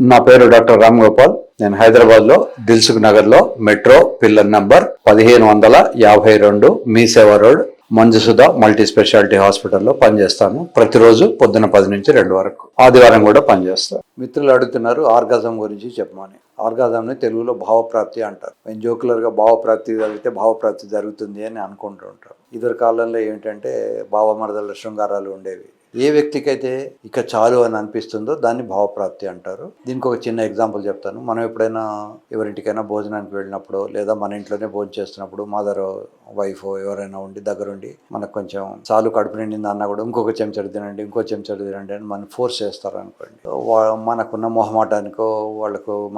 నా పేరు డాక్టర్ రామ్ గోపాల్. నేను హైదరాబాద్లో దిల్సుఖ్ నగర్లో మెట్రో పిల్లర్ నంబర్ 1552 మీ సేవా రోడ్ మంజుసుధ మల్టీ స్పెషాలిటీ హాస్పిటల్లో పనిచేస్తాను. ప్రతిరోజు పొద్దున 10 నుంచి 2 వరకు, ఆదివారం కూడా పనిచేస్తాను. మిత్రులు అడుగుతున్నారు ఆర్గాజం గురించి చెప్పమని. ఆర్గాజంని తెలుగులో భావప్రాప్తి అంటారు. మేము జోకులర్గా భావప్రాప్తి జరిగితే భావప్రాప్తి జరుగుతుంది అని అనుకుంటూ ఉంటారు. ఇదివరి కాలంలో ఏంటంటే భావమరదల శృంగారాలు ఉండేవి. ఏ వ్యక్తికైతే ఇక చాలు అని అనిపిస్తుందో దాన్ని భావప్రాప్తి అంటారు. దీనికి ఒక చిన్న ఎగ్జాంపుల్ చెప్తాను. మనం ఎప్పుడైనా ఎవరింటికైనా భోజనానికి వెళ్ళినప్పుడు లేదా మన ఇంట్లోనే భోజనం చేస్తున్నప్పుడు మదర్ వైఫ్ ఎవరైనా ఉండి దగ్గరుండి మనకు కొంచెం చాలు కడుపు నిండింది అన్నా కూడా ఇంకొక చెంచాడు తినండి, ఇంకో చెంచాడు తినండి అని మనం ఫోర్స్ చేస్తారు అనుకోండి. మనకున్న మొహమాటానికో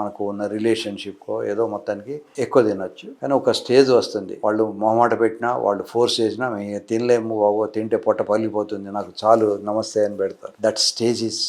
మనకు ఉన్న రిలేషన్షిప్కో ఏదో మొత్తానికి ఎక్కువ తినొచ్చు. కానీ ఒక స్టేజ్ వస్తుంది, వాళ్ళు మొహమాట పెట్టినా వాళ్ళు ఫోర్స్ చేసినా మేము తినలేము బాబు, తింటే పొట్ట పగిలిపోతుంది, నాకు చాలు నమస్తే అని పెడతారు. దట్ స్టేజ్ ఈజ్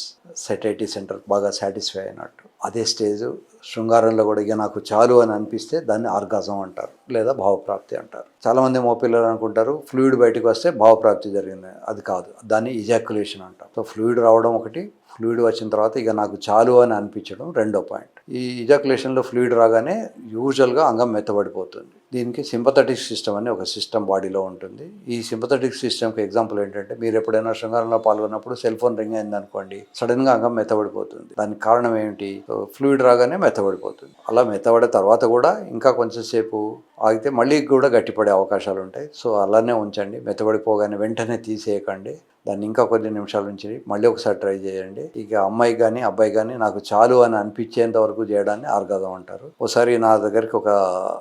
సెటైటీ సెంటర్ బాగా సాటిస్ఫై అయినట్టు. అదే స్టేజ్ శృంగారంలో కూడా ఇక నాకు చాలు అని అనిపిస్తే దాన్ని ఆర్గాజం అంటారు లేదా భావప్రాప్తి అంటారు. చాలామంది మోపిల్లలు అనుకుంటారు ఫ్లూయిడ్ బయటకు వస్తే భావప్రాప్తి జరిగింది. అది కాదు, దాన్ని ఇజాక్యులేషన్ అంటారు. సో ఫ్లూయిడ్ రావడం ఒకటి, ఫ్లూయిడ్ వచ్చిన తర్వాత ఇక నాకు చాలు అని అనిపించడం రెండో పాయింట్. ఈ ఇజాక్యులేషన్లో ఫ్లూయిడ్ రాగానే యూజువల్గా అంగం మెత్తబడిపోతుంది. దీనికి సింపథెటిక్ సిస్టమ్ అని ఒక సిస్టమ్ బాడీలో ఉంటుంది. ఈ సింపథెటిక్ సిస్టమ్కి ఎగ్జాంపుల్ ఏంటంటే మీరు ఎప్పుడైనా శృంగారంలో పాల్గొన్నప్పుడు సెల్ ఫోన్ రింగ్ అయింది అనుకోండి, సడన్గా అంగం మెత్తబడిపోతుంది. దానికి కారణం ఏమిటి? ఫ్లూయిడ్ రాగానే మెత్తబడిపోతుంది. అలా మెత్తబడే తర్వాత కూడా ఇంకా కొంచెం సేపు ఆగితే మళ్ళీ కూడా గట్టిపడే అవకాశాలు ఉంటాయి. సో అలానే ఉంచండి. మెత్తబడిపోగానే వెంటనే తీసేయకండి. దాన్ని ఇంకా కొన్ని నిమిషాల నుంచి మళ్ళీ ఒకసారి ట్రై చేయండి. ఇక అమ్మాయి కానీ అబ్బాయి కానీ నాకు చాలు అని అనిపించేంత వరకు చేయడాన్ని ఆర్గాజం అంటారు. ఒకసారి నా దగ్గరికి ఒక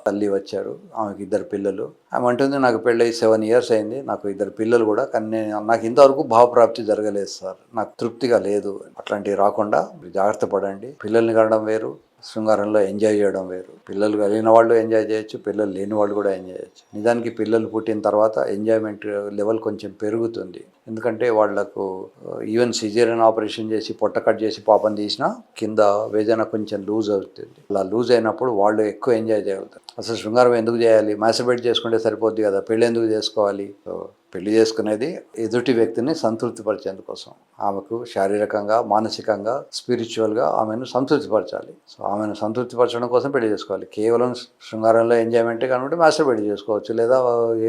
తల్లి వచ్చారు, ఆమెకి 2 పిల్లలు. ఆమె అంటుంది నాకు పెళ్ళి 7 years అయింది, నాకు 2 పిల్లలు కూడా, కానీ నాకు ఇంతవరకు భావప్రాప్తి జరగలేదు సార్, నాకు తృప్తిగా లేదు. అట్లాంటివి రాకుండా జాగ్రత్త పడండి. పిల్లల్ని కనడం వేరు, శృంగారంలో ఎంజాయ్ చేయడం వేరు. పిల్లలు కలిగిన వాళ్ళు ఎంజాయ్ చేయొచ్చు, పిల్లలు లేని వాళ్ళు కూడా ఎంజాయ్ చేయొచ్చు. నిజానికి పిల్లలు పుట్టిన తర్వాత ఎంజాయ్మెంట్ లెవెల్ కొంచెం పెరుగుతుంది. ఎందుకంటే వాళ్లకు ఈవెన్ సిజేరియన్ ఆపరేషన్ చేసి పొట్ట కట్ చేసి పాపం తీసినా కింద వేదన కొంచెం లూజ్ అవుతుంది. అలా లూజ్ అయినప్పుడు వాళ్ళు ఎక్కువ ఎంజాయ్ చేయగలుగుతారు. అసలు శృంగారం ఎందుకు చేయాలి? మాస్టర్బేట్ చేసుకుంటే సరిపోద్ది కదా, పెళ్ళి ఎందుకు చేసుకోవాలి? పెళ్లి చేసుకునేది ఎదుటి వ్యక్తిని సంతృప్తిపరిచేందుకోసం. ఆమెకు శారీరకంగా, మానసికంగా, స్పిరిచువల్గా ఆమెను సంతృప్తిపరచాలి. సో ఆమెను సంతృప్తిపరచడం కోసం పెళ్లి చేసుకోవాలి. కేవలం శృంగారంలో ఎంజాయ్మెంటే కాబట్టి మాస్టర్బేట్ చేసుకోవచ్చు, లేదా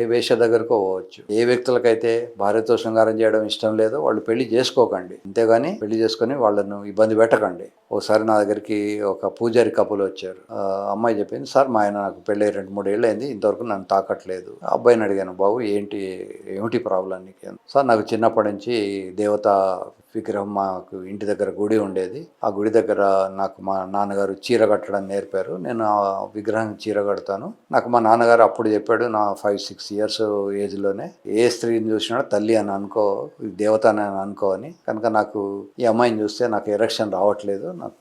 ఏ వేశ్య దగ్గరకు పోవచ్చు. ఏ వ్యక్తులకైతే భార్యతో శృంగారం చేయడం ఇష్టం లేదో వాళ్ళు పెళ్లి చేసుకోకండి. అంతేగాని పెళ్లి చేసుకుని వాళ్ళను ఇబ్బంది పెట్టకండి. ఒకసారి నా దగ్గరికి ఒక పూజారి కపుల్ వచ్చారు. అమ్మాయి చెప్పింది, సార్ మా ఆయన నాకు పెళ్ళి 2-3 ఏళ్ళు అయింది, ఇంతవరకు నన్ను తాకట్లేదు. అబ్బాయిని అడిగాను, బాబు ఏమిటి ప్రాబ్లం నీకు? సార్ నాకు చిన్నప్పటి నుంచి దేవత విగ్రహం, మాకు ఇంటి దగ్గర గుడి ఉండేది, ఆ గుడి దగ్గర నాకు మా నాన్నగారు చీర కట్టడం నేర్పారు. నేను ఆ విగ్రహం చీర కడతాను. నాకు మా నాన్నగారు అప్పుడు చెప్పాడు, నా 5-6 years ఏజ్లోనే, ఏ స్త్రీని చూసినా తల్లి అని అనుకో, దేవత అని అనుకో అని. కనుక నాకు ఈ అమ్మాయిని చూస్తే నాకు ఎరెక్షన్ రావట్లేదు, నాకు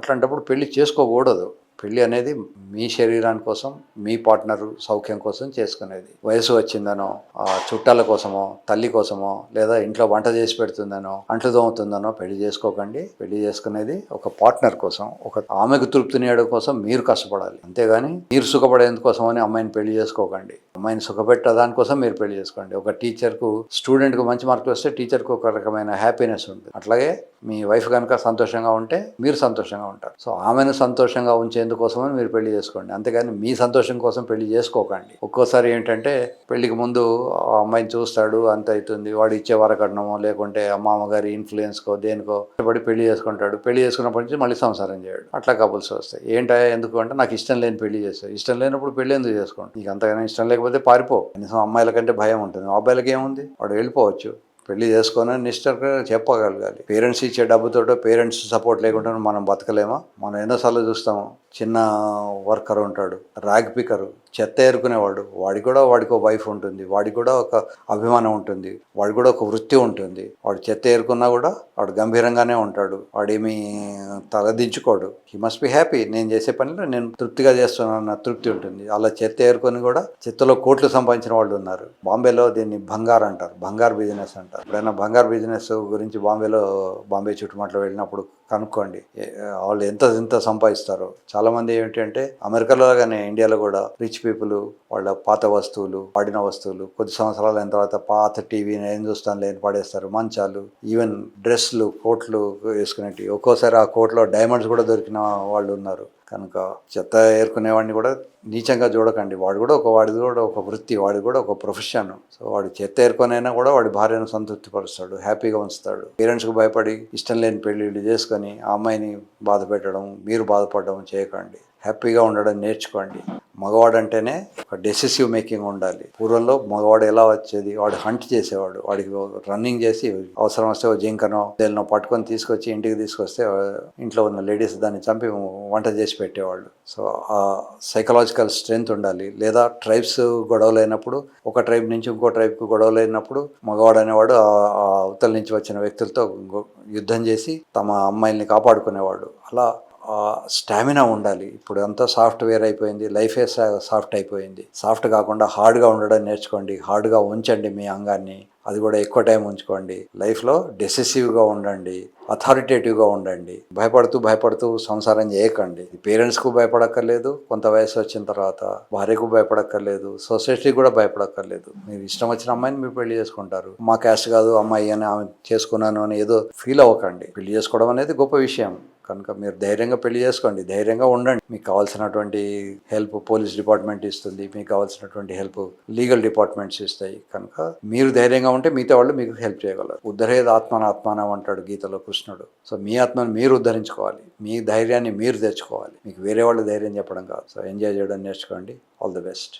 అట్లాంటప్పుడు పెళ్లి చేసుకోకూడదు. పెళ్ళి అనేది మీ శరీరాని కోసం, మీ పార్ట్నర్ సౌఖ్యం కోసం చేసుకునేది. వయసు వచ్చిందనో, చుట్టాల కోసమో, తల్లి కోసమో, లేదా ఇంట్లో వంట చేసి పెడుతుందనో, అంట్లు తోముతుందనో పెళ్లి చేసుకోకండి. పెళ్లి చేసుకునేది ఒక పార్ట్నర్ కోసం, ఒక ఆమెకు తృప్తినియడం కోసం మీరు కష్టపడాలి. అంతేగాని మీరు సుఖపడేందుకోసం అని అమ్మాయిని పెళ్లి చేసుకోకండి. అమ్మాయిని సుఖపెట్టే దానికోసం మీరు పెళ్లి చేసుకోండి. ఒక టీచర్కు, స్టూడెంట్కు మంచి మార్కులు వస్తే టీచర్కు ఒక రకమైన హ్యాపీనెస్ ఉంటుంది. అట్లాగే మీ వైఫ్ కనుక సంతోషంగా ఉంటే మీరు సంతోషంగా ఉంటారు. సో ఆమెను సంతోషంగా ఉంచేందుకోసమని మీరు పెళ్లి చేసుకోండి. అంతేగాని మీ సంతోషం కోసం పెళ్లి చేసుకోకండి. ఒక్కోసారి ఏంటంటే పెళ్లికి ముందు ఆ అమ్మాయిని చూస్తాడు, అంత అవుతుంది, వాడు ఇచ్చే వరకట్నమో లేకుంటే మామగారి ఇన్ఫ్లుయెన్స్కో దేనికో పడి పెళ్లి చేసుకుంటాడు. పెళ్లి చేసుకున్నప్పటి నుంచి మళ్ళీ సంసారం చేయడు. అట్లా కపుల్స్ వస్తాయి. ఎందుకు అంటే నాకు ఇష్టం లేని పెళ్లి చేస్తాడు. ఇష్టం లేనప్పుడు పెళ్లి ఎందుకు చేసుకోండి? నీకు అంతగానో ఇష్టం లేకపోతే పారిపో. కనీసం అమ్మాయిల కంటే భయం ఉంటుంది. అబ్బాయిలకి ఏముంది, వాడు వెళ్ళిపోవచ్చు. పెళ్లి చేసుకొని నిష్ఠగా చెప్పగలగాలి. పేరెంట్స్ ఇచ్చే డబ్బుతోటో, పేరెంట్స్ సపోర్ట్ లేకుండా మనం బతకలేమా? మనం ఎన్నోసార్లు చూస్తాము, చిన్న వర్కర్ ఉంటాడు, ర్యాగ్ పికరు, చెత్త ఏరుకునేవాడు, వాడికి ఒక వైఫ్ ఉంటుంది, వాడికి కూడా ఒక అభిమానం ఉంటుంది, వాడికి కూడా ఒక వృత్తి ఉంటుంది. వాడు చెత్త ఏరుకున్నా కూడా వాడు గంభీరంగానే ఉంటాడు, వాడేమీ తలదించుకోడు. He must be happy. నేను చేసే పనిలో నేను తృప్తిగా చేస్తున్నాను, తృప్తి ఉంటుంది. అలా చెత్త ఏరుకొని కూడా చెత్తలో కోట్లు సంపాదించిన వాళ్ళు ఉన్నారు. బాంబేలో దీన్ని బంగార్ అంటారు, బంగార్ బిజినెస్ అంటారు. ఎప్పుడైనా బంగారు బిజినెస్ గురించి బాంబే చుట్టుముట్ల వెళ్ళినప్పుడు కనుక్కోండి. వాళ్ళు ఎంత సంపాదిస్తారో. చాలామంది ఏమిటంటే అమెరికాలో కానీ ఇండియాలో కూడా రిచ్ పీపుల్ వాళ్ళ పాత వస్తువులు, వాడిన వస్తువులు కొద్ది సంవత్సరాలు అయిన తర్వాత పాత టీవీని ఏం చూస్తాను లేని పడేస్తారు. మంచాలు, ఈవెన్ డ్రెస్లు, కోట్లు వేసుకునేవి. ఒక్కోసారి ఆ కోట్లో డైమండ్స్ కూడా దొరికిన వాళ్ళు ఉన్నారు. కనుక చెత్త ఏరుకునేవాడిని కూడా నీచంగా చూడకండి. వాడిది కూడా ఒక వృత్తి, వాడిది కూడా ఒక ప్రొఫెషన్. సో వాడు చెత్త ఏరుకొనైనా కూడా వాడి భార్యను సంతృప్తిపరుస్తాడు, హ్యాపీగా ఉంచుతాడు. పేరెంట్స్కి భయపడి ఇష్టం లేని పెళ్ళిళ్ళు చేసుకొని ఆ అమ్మాయిని బాధ పెట్టడం, మీరు బాధపడడం చేయకండి. హ్యాపీగా ఉండడం నేర్చుకోండి. మగవాడు అంటేనే ఒక డెసిసివ్ మేకింగ్ ఉండాలి. పూర్వంలో మగవాడు ఎలా వచ్చేది, వాడు హంట్ చేసేవాడు. వాడికి రన్నింగ్ చేసి అవసరం వస్తే జింకనో దేన్నో పట్టుకొని తీసుకొచ్చి ఇంటికి తీసుకొస్తే ఇంట్లో ఉన్న లేడీస్ దాన్ని చంపి వంట చేసి పెట్టేవాళ్ళు. సో ఆ సైకలాజికల్ స్ట్రెంగ్త్ ఉండాలి. లేదా ట్రైబ్స్ గొడవలు అయినప్పుడు, ఒక ట్రైబ్ నుంచి ఇంకో ట్రైబ్కి గొడవలు అయినప్పుడు మగవాడు అనేవాడు ఆ అవతల నుంచి వచ్చిన వ్యక్తులతో యుద్ధం చేసి తమ అమ్మాయిల్ని కాపాడుకునేవాడు. అలా స్టామినా ఉండాలి. ఇప్పుడు అంతా సాఫ్ట్వేర్ అయిపోయింది, లైఫే సాఫ్ట్ అయిపోయింది. సాఫ్ట్ కాకుండా హార్డ్గా ఉండడం నేర్చుకోండి. హార్డ్గా ఉంచండి మీ అంగాన్ని, అది కూడా ఎక్కువ టైం ఉంచుకోండి. లైఫ్లో డెసిసివ్గా ఉండండి, అథారిటేటివ్గా ఉండండి. భయపడుతూ సంసారం చేయకండి. పేరెంట్స్కు భయపడక్కర్లేదు, కొంత వయసు వచ్చిన తర్వాత భార్యకు భయపడక్కర్లేదు, సొసైటీకి కూడా భయపడక్కర్లేదు. మీరు ఇష్టం వచ్చిన అమ్మాయిని మీరు పెళ్లి చేసుకుంటారు. మా క్యాస్ట్ కాదు అమ్మాయి అని ఆమె చేసుకున్నాను అని ఏదో ఫీల్ అవ్వకండి. పెళ్లి చేసుకోవడం అనేది గొప్ప విషయం. కనుక మీరు ధైర్యంగా పెళ్లి చేసుకోండి, ధైర్యంగా ఉండండి. మీకు కావాల్సినటువంటి హెల్ప్ పోలీస్ డిపార్ట్మెంట్ ఇస్తుంది, మీకు కావాల్సినటువంటి హెల్ప్ లీగల్ డిపార్ట్మెంట్స్ ఇస్తాయి. కనుక మీరు ధైర్యంగా ఉంటే మిగతా వాళ్ళు మీకు హెల్ప్ చేయగలరు. ఉద్ధరేది ఆత్మానం అంటాడు గీతలో కృష్ణుడు. సో మీ ఆత్మను మీరు ఉద్ధరించుకోవాలి, మీ ధైర్యాన్ని మీరు తెచ్చుకోవాలి. మీకు వేరే వాళ్ళు ధైర్యం చెప్పడం కాదు. సో ఎంజాయ్ చేయడం నేర్చుకోండి. All the best.